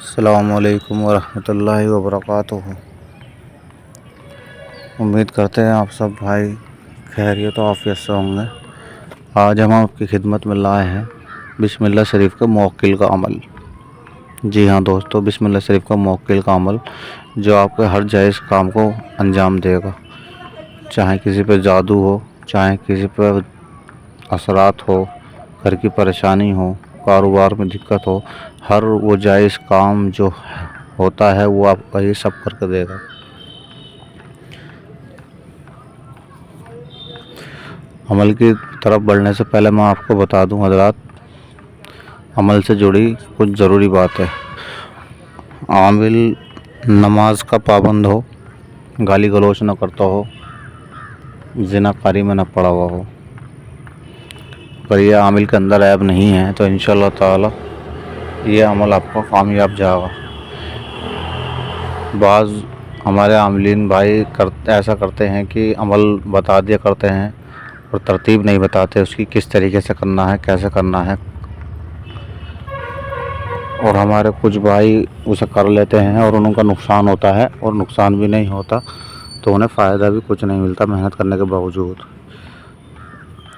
अस्सलामुअलैकुम वरहमतुल्लाहि वबरकातुहू। उम्मीद करते हैं आप सब भाई खैरियत और आफियत से होंगे। आज हम आपकी खिदमत में लाए हैं बिस्मिल्लाह शरीफ का मुवक्किल का अमल। जी हाँ दोस्तों, बिस्मिल्लाह शरीफ का मुवक्किल का अमल जो आपके हर जायज़ काम को अंजाम देगा। चाहे किसी पे जादू हो, चाहे किसी पे असरात हो, घर की परेशानी हो, कारोबार में दिक्कत हो, हर वो जायज़ काम जो होता है वो आपका ये सब करके देगा। अमल की तरफ बढ़ने से पहले मैं आपको बता दूं हज़रात, अमल से जुड़ी कुछ ज़रूरी बात है। आमिल नमाज का पाबंद हो, गाली गलौज न करता हो, ज़िनाकारी में न पड़ा हुआ हो। अगर ये आमिल के अंदर ऐब नहीं है तो इंशाअल्लाह ताला ये अमल आपका कामयाब जाएगा। बाज़ हमारे आमिलीन भाई ऐसा करते हैं कि अमल बता दिया करते हैं और तरतीब नहीं बताते उसकी किस तरीके से करना है, कैसे करना है। और हमारे कुछ भाई उसे कर लेते हैं और उनका नुकसान होता है, और नुकसान भी नहीं होता तो उन्हें फ़ायदा भी कुछ नहीं मिलता मेहनत करने के बावजूद।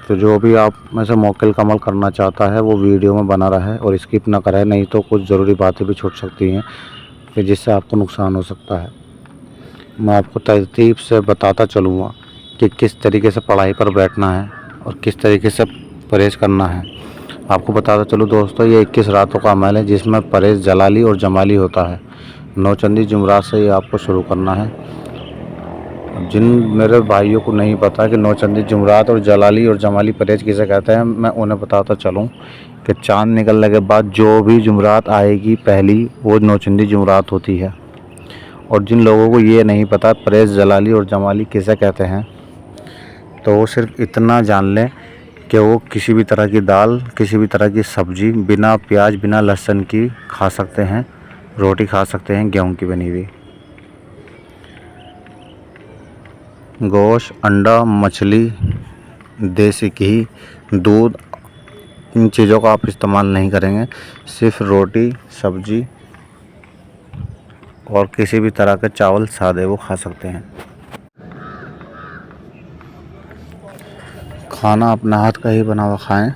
तो जो भी आप में से मुवक्किल का अमल करना चाहता है वो वीडियो में बना रहे और स्किप ना करे, नहीं तो कुछ ज़रूरी बातें भी छूट सकती हैं कि जिससे आपको नुकसान हो सकता है। मैं आपको तरतीब से बताता चलूँगा कि किस तरीके से पढ़ाई पर बैठना है और किस तरीके से परहेज़ करना है। आपको बताता चलूँ दोस्तों, ये 21 रातों का अमल है जिसमें परहेज़ जलाली और जमाली होता है। नौचंदी जुमरात से ये आपको शुरू करना है। जिन मेरे भाइयों को नहीं पता कि नौचंदी जुमरात और जलाली और जमाली परहेज़ किसे कहते हैं, मैं उन्हें बताता चलूँ कि चाँद निकलने के बाद जो भी जुमरात आएगी पहली, वो नौचंदी जुमरात होती है। और जिन लोगों को ये नहीं पता परहेज़ जलाली और जमाली किसे कहते हैं, तो वो सिर्फ इतना जान लें कि वो किसी भी तरह की दाल, किसी भी तरह की सब्ज़ी बिना प्याज बिना लहसुन की खा सकते हैं, रोटी खा सकते हैं गेहूं की बनी हुई। गोश्त, अंडा, मछली, देसी घी, दूध, इन चीज़ों का आप इस्तेमाल नहीं करेंगे। सिर्फ रोटी, सब्ज़ी और किसी भी तरह के चावल सादे वो खा सकते हैं। खाना अपना हाथ का ही बना हुआ खाएं,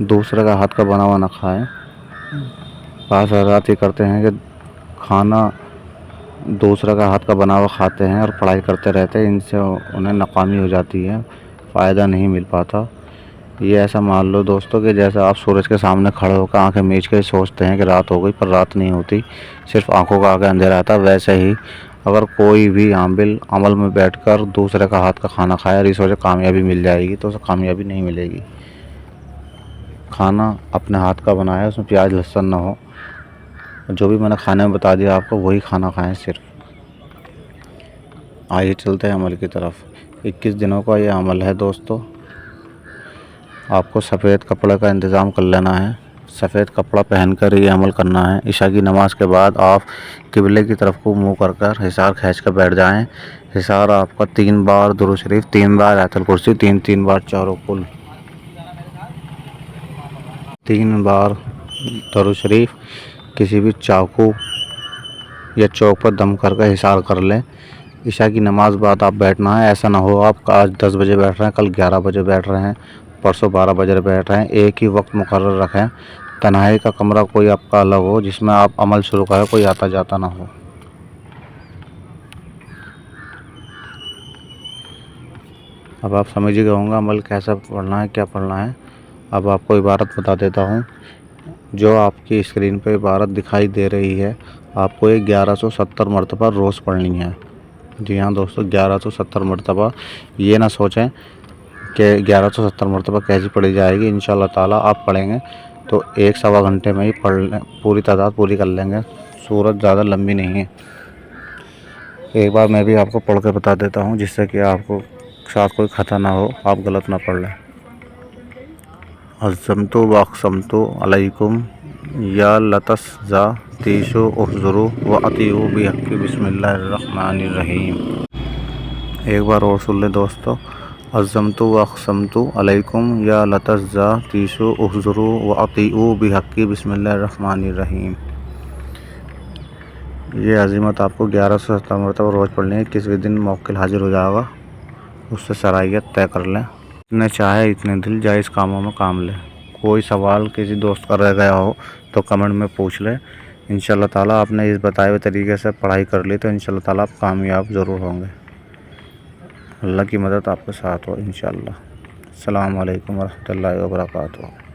दूसरे का हाथ का बना हुआ ना खाएं। बाज़ हज़रात ये करते हैं कि खाना दूसरे का हाथ का बना हुआ खाते हैं और पढ़ाई करते रहते हैं, इनसे उन्हें नाकामी हो जाती है, फ़ायदा नहीं मिल पाता। ये ऐसा मान लो दोस्तों कि जैसे आप सूरज के सामने खड़े होकर आंखें मीच के सोचते हैं कि रात हो गई, पर रात नहीं होती, सिर्फ आंखों का आगे अंधेरा आता है। वैसे ही अगर कोई भी आमिल अमल में बैठकर दूसरे का हाथ का खाना खाए और ये सोचे कामयाबी मिल जाएगी, तो उसे कामयाबी नहीं मिलेगी। खाना अपने हाथ का बनाया, उसमें प्याज लहसुन ना हो। जो भी मैंने खाने में बता दिया आपको वही खाना खाएं सिर्फ। आइए चलते हैं अमल की तरफ। 21 दिनों का ये अमल है दोस्तों। आपको सफ़ेद कपड़े का इंतज़ाम कर लेना है, सफ़ेद कपड़ा पहनकर ये अमल करना है। इशा की नमाज़ के बाद आप किबले की तरफ को मुँह कर हिसार खींच कर बैठ जाएं। हिसार आपका 3 बार दुरूद शरीफ, 3 बार आयतुल कुर्सी, 3 बार चारों कुल, 3 बार दुरूद शरीफ किसी भी चाकू या चौक पर दम करके हिसार कर लें। इशा की नमाज बाद आप बैठना है। ऐसा ना हो आप आज 10 बजे बैठ रहे हैं, कल 11 बजे बैठ रहे हैं, परसों 12 बजे बैठ रहे हैं। एक ही वक्त मुकर्रर रखें। तन्हाई का कमरा कोई आपका अलग हो जिसमें आप अमल शुरू करें, कोई आता जाता ना हो। अब आप समझ गए होंगे अमल कैसे पढ़ना है, क्या पढ़ना है। अब आपको इबारत बता देता हूँ। जो आपकी स्क्रीन पर इबारत दिखाई दे रही है, आपको ये 1170 मरतबा रोज़ पढ़नी है। जी हाँ दोस्तों, 1170 मरतबा। ये ना सोचें कि 1170 मरतबा कैसी पढ़ी जाएगी। इंशाअल्लाह ताला आप पढ़ेंगे तो 1-1.25 घंटे में ही पूरी तादाद पूरी कर लेंगे। सूरत ज़्यादा लंबी नहीं है। एक बार मैं भी आपको पढ़ के बता देता हूँ जिससे कि आपको साथ कोई खता ना हो, आप गलत ना पढ़ लें। अज़्ज़मतु व अक़समतु अलैकुम या लतस्ज़ा तीशु उहज़ुरु व अतीउ बिहक़्क़ि बिस्मिल्लाहिर्रहमानिर्रहीम। एक बार और सुन लें दोस्तों। अज़्ज़मतु व अक़समतु अलैकुम या लतस्ज़ा तीशु उहज़ुरु व अतीउ बिहक़्क़ि बिस्मिल्लाहिर्रहमानिर्रहीम। ये अज़ीमत आपको 1100 मरतबा रोज़ पढ़नी है। किसी दिन मौक्किल हाजिर हो जाएगा, उससे सराहियत तय कर लें। इतने चाहे इतने दिल जायज़ कामों में काम लें। कोई सवाल किसी दोस्त का रह गया हो तो कमेंट में पूछ लें। इंशाअल्लाह ताला आपने इस बताए हुए तरीके से पढ़ाई कर ली तो इंशाअल्लाह ताला आप कामयाब ज़रूर होंगे। अल्लाह की मदद आपके साथ हो इंशाअल्लाह। अस्सलामु अलैकुम वरहमतुल्लाहि वबरकातुहू।